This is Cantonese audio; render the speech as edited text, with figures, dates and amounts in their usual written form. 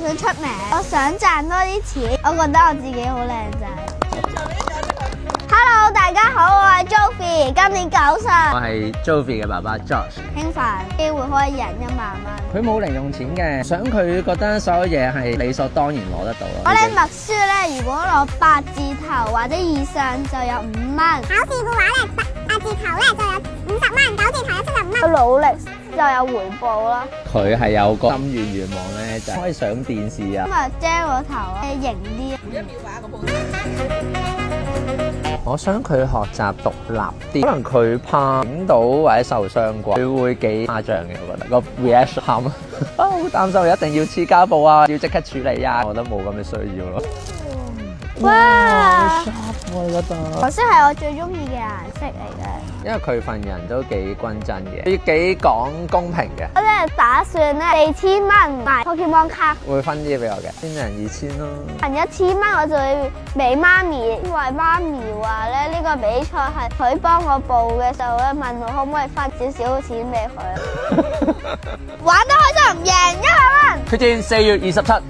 想出名，我想賺多啲錢，我覺得我自己好靚仔。Hello， 大家好，我係 Joey， 今年9歲。我係 Joey 嘅爸爸 Josh。興奮，機會可以贏1萬蚊。佢冇零用錢嘅，想佢覺得所有嘢係理所當然攞得到咯。我哋默書咧，如果攞8字頭或者以上就有5蚊。考試嘅話咧，8字頭咧就有50蚊，9字頭有75蚊。努力就有回報咯。佢係有個心願望咧，就係可以上電視啊。咁啊，遮個頭型啲。每1秒畫個 pose。我想佢學習獨立啲，可能佢怕影到或者受傷過，佢會幾誇張嘅。我覺得個 reaction 喊啊，好擔心，一定要黐膠布啊，要即刻處理啊。我覺得冇咁嘅需要咯。哇！好 sharp 喎，你覺得？黃色係我最中意嘅顏色嚟嘅。因為佢份人都幾均真嘅，佢幾講公平嘅。我咧打算咧4000蚊買 Pokemon 卡，會分啲俾我嘅，先人2000咯。贏1000蚊我就會俾媽咪，因為媽咪話咧呢個比賽係佢幫我報嘅時候咧，問我可唔可以分少少錢俾佢。玩得開心，贏1萬蚊。決戰4月27。